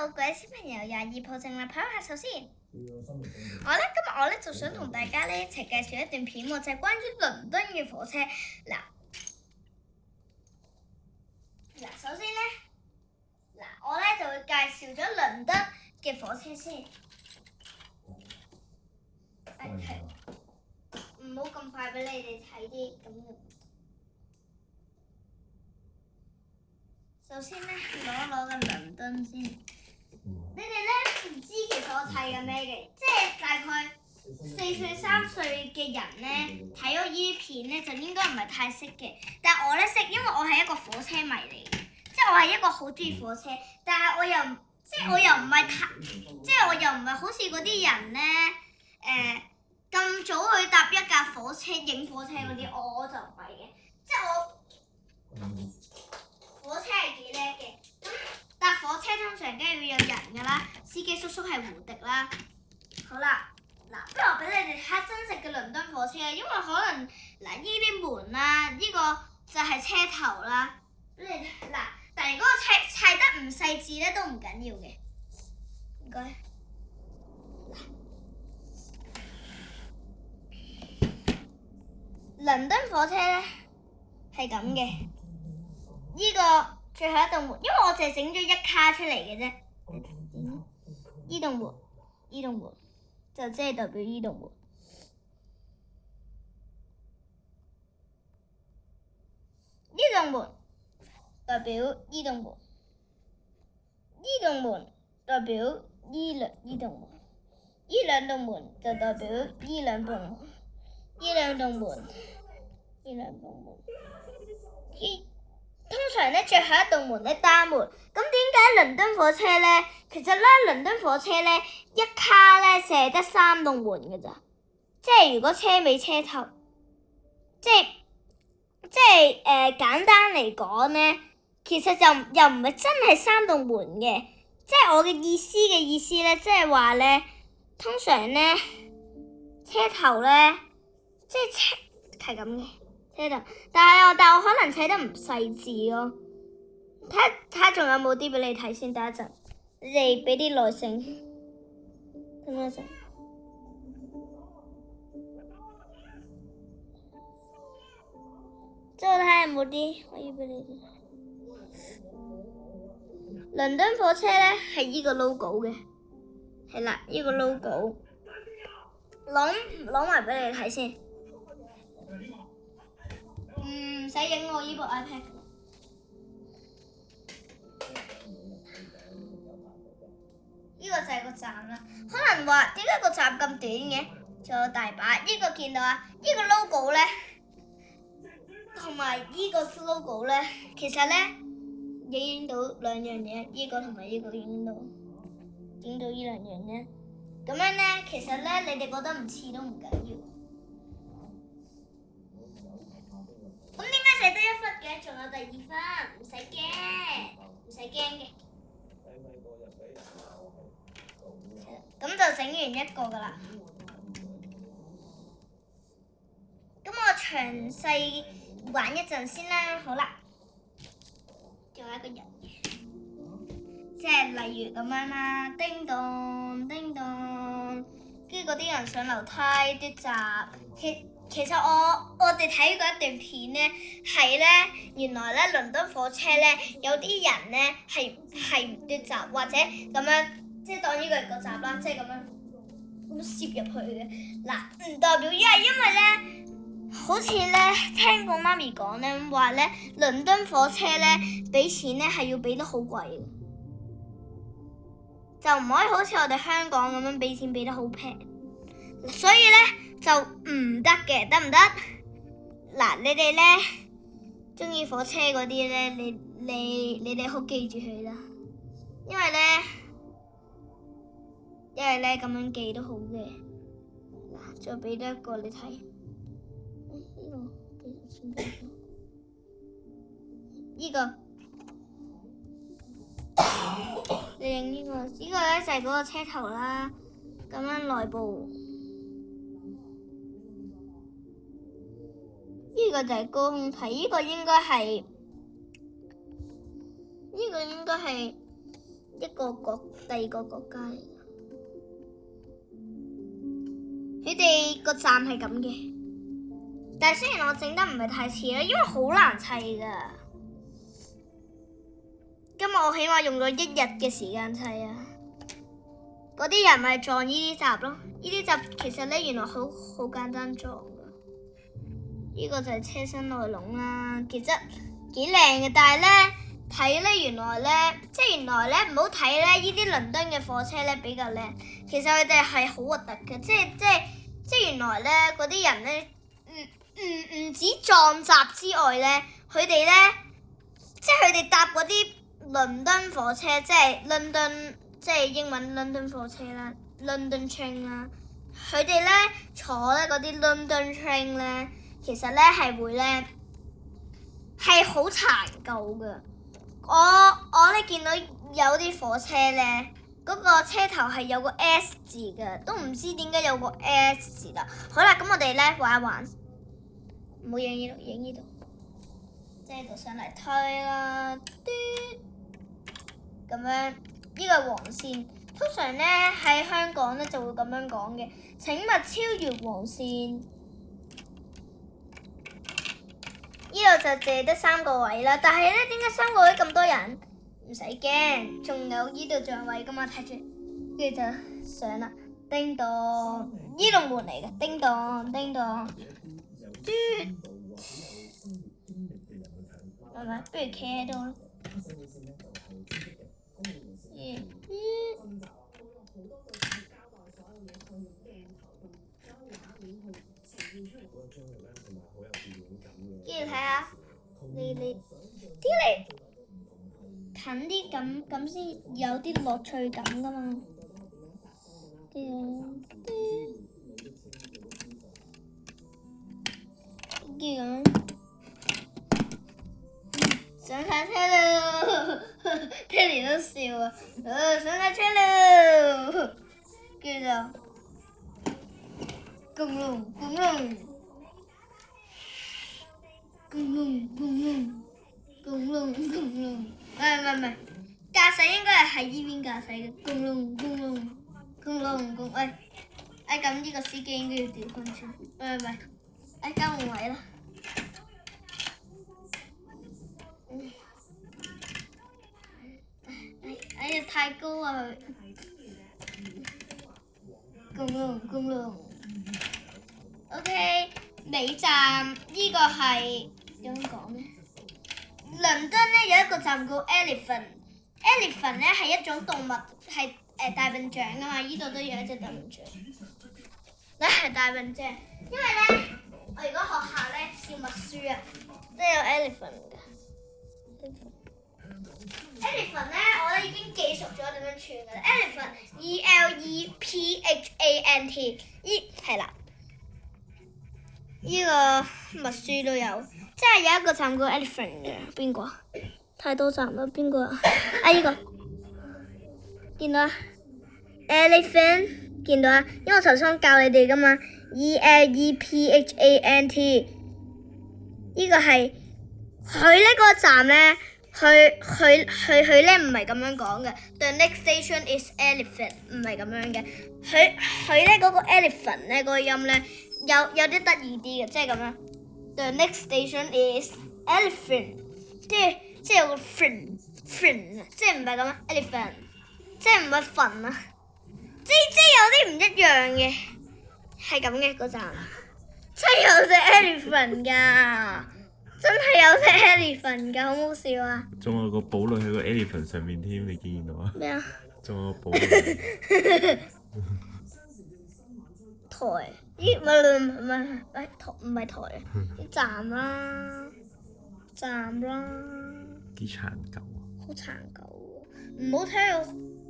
各位小朋友22抱正啦，跑下手先。今日我就想同大家一齊介紹一段片喎，就係關於倫敦嘅火車。首先我就會介紹咗倫敦嘅火車先。唔好咁快俾你哋睇啲咁嘅。首先攞個倫敦先。你哋唔知其實我睇緊咩嘅，即係大概4歲3歲嘅人睇咗呢啲片就應該唔係太識嘅，但係我識，因為我係一個火車迷嚟嘅，即係我係一個好中意火車，但係我又唔係好似嗰啲人咁早去搭一架火車影火車嗰啲，我就唔係嘅，即係我火車係幾叻嘅。搭火車通常梗係要有人㗎啦，司機叔叔係胡迪啦。好啦，不如我俾你哋睇下真實嘅倫敦火車，因為可能呢啲門啦，呢個就係車頭啦。但係如果我砌得唔細緻都唔緊要嘅。唔該。倫敦火車係咁嘅，呢個最後一棟門，因為我淨係整咗一卡出嚟嘅啫。呢棟門就即係代表呢棟門。呢棟門代表呢棟門。呢棟門代表呢棟門。呢兩棟門就代表呢兩棟門。呢兩棟門。通常最後一棟門單門，咁點解倫敦火車其實倫敦火車一卡淨係得3棟門㗎咋，即係如果車尾車頭，即係簡單嚟講其實又唔係真係3棟門嘅，即係我嘅意思即係話通常車頭即係車係咁嘅。但係我可能砌得唔細緻咯，睇下仲有冇啲俾你睇先，等一陣，你哋俾啲耐性，等一陣。即係睇下有冇啲可以俾你哋。倫敦火車係呢個 logo 嘅，係啦，呢個 logo， 攞埋俾你哋睇先。唔使影我呢部 iPad。呢個就係個站啦。可能話點解個站咁短嘅？仲有大把。呢個見到啊？呢個 logo 同埋呢個 logo 其實影到兩樣嘢。呢個同埋呢個影到呢兩樣嘢。咁樣其實你哋覺得唔似都唔緊要。咁點解寫得1分嘅？仲有第2分，唔使驚嘅。咁就整完一個㗎啦。咁我詳細玩一陣先啦。好啦，仲有一個人嘅，即係例如咁樣啦，叮當叮當，跟住嗰啲人上樓梯啲閘。其實我哋睇過一段片係原來倫敦火車有啲人係唔嘟閘，或者咁樣即係當呢個係個閘啦，即係咁樣攝入去嘅。唔代表因為好似聽過媽咪講話倫敦火車俾錢係要俾得好貴嘅，就唔可以好似我哋香港咁樣俾錢俾得好平，所以就唔得嘅，得唔得？你哋鍾意火車嗰啲你哋好記住佢啦，因為咁樣記都好嘅。再俾多一個你睇，呢個你影呢個，呢個就係嗰個車頭啦，咁樣內部。呢個就係高空睇，呢個應該係第二個國家嚟。佢哋個站係咁嘅，但係雖然我整得唔係太似啦，因為好難砌㗎。今日我起碼用咗1日嘅時間砌啊！嗰啲人咪撞呢啲閘咯，呢啲閘其實咧原來好簡單撞㗎。呢個就係車身內籠啦，其實幾靚嘅，但係咧睇咧原來咧唔好睇咧，呢啲倫敦嘅火車咧比較靚，其實佢哋係好核突嘅，即係原來咧嗰啲人咧唔止撞閘之外咧，佢哋搭嗰啲倫敦火車，即係倫敦，即係英文倫敦火車啦，London train 啦，佢哋咧坐咧嗰啲 London train 咧，其實咧係會咧係好殘舊㗎。我咧見到有啲火車咧，嗰個車頭係有個 S 字㗎，都唔知點解有個 S 字啦。好啦，咁我哋咧玩一玩，唔好影呢度，影呢度，即係度上嚟推啦，咁樣呢個黃線，通常咧喺香港咧就會咁樣講嘅，請勿超越黃線。呢度就借得3個位啦，但係咧點解3個位咁多人？唔使驚，仲有呢度仲有位噶嘛，睇住，跟住就上啦，叮當，呢度門嚟嘅，叮當叮當，嘟，係咪？不如企喺度咯。跟住睇下，你近啲咁先有啲樂趣感㗎嘛。跟住咁上晒車咯，Tilly 都笑啊！上晒車咯，跟住就轟隆轟隆。轟隆轟隆轟隆轟隆，唔係，駕駛應該係喺呢邊駕駛嘅，轟隆轟隆轟隆轟，咁呢個司機應該要調翻轉，唔係，交換位啦。太高啊佢，轟隆轟隆 ，OK， 尾站呢個係點講咧？倫敦咧有一個站叫 Elephant 咧係一種動物，係大笨象啊嘛，呢度都有一隻大笨象。係大笨象，因為咧我如果學校咧教默書啊，都有 Elephant 㗎。Elephant 咧我咧已經記熟咗點樣串㗎啦 ，Elephant ELEPHANT，係啦。呢個默書都有，即係有一個站叫 Elephant 嘅，邊個？太多站啦，邊個啊？呢個見到啊 ？Elephant 見到啊？因為我頭先教你哋噶嘛，ELEPHANT 呢個係佢呢個站咧，佢咧唔係咁樣講嘅。The next station is Elephant， 唔係咁樣嘅。佢咧嗰個 Elephant 咧嗰個音咧。有啲得意啲嘅，即係咁樣。The next station is Elephant， 即係有個 fin， 即係唔係咁樣 Elephant， 即係唔係墳啊，即係有啲唔一樣嘅，係咁嘅嗰站，真係有隻 Elephant 㗎，真係有隻 Elephant 㗎，好唔好笑啊？仲有個堡壘喺個 Elephant 上面添，你見到啊？咩啊？仲有個堡壘。台。咦？唔係台啊！站啦。幾殘舊啊！好殘舊喎！唔好睇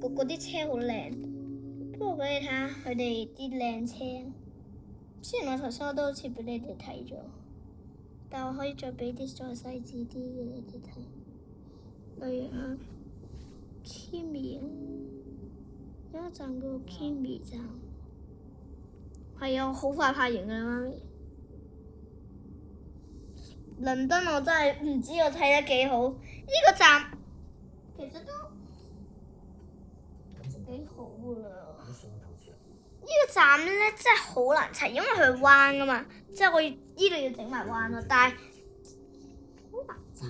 嗰啲車好靚，不過俾你睇下佢哋啲靚車。雖然我頭先我都好似俾你哋睇咗，但我可以再俾啲再細緻啲嘅你哋睇。例如啊 ，Kimi 有一站叫 Kimi 站。係啊，好快拍完㗎啦，媽咪。倫敦我真係唔知我砌得幾好，呢個站其實都幾好啊！呢個站咧真係好難砌，因為佢彎噶嘛，即係我呢度要整埋彎咯，但係好難砌。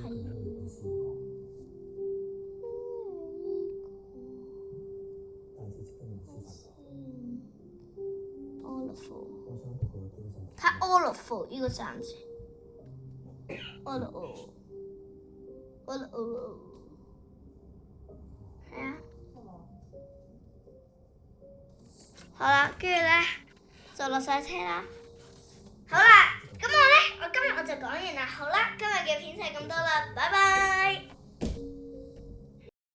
睇 Olaf 呢個站先 ，Olaf，係啊，好啦，跟住咧就落晒車啦。好啦，咁我今日我就講完啦。好啦，今日嘅片就係咁多啦，拜拜。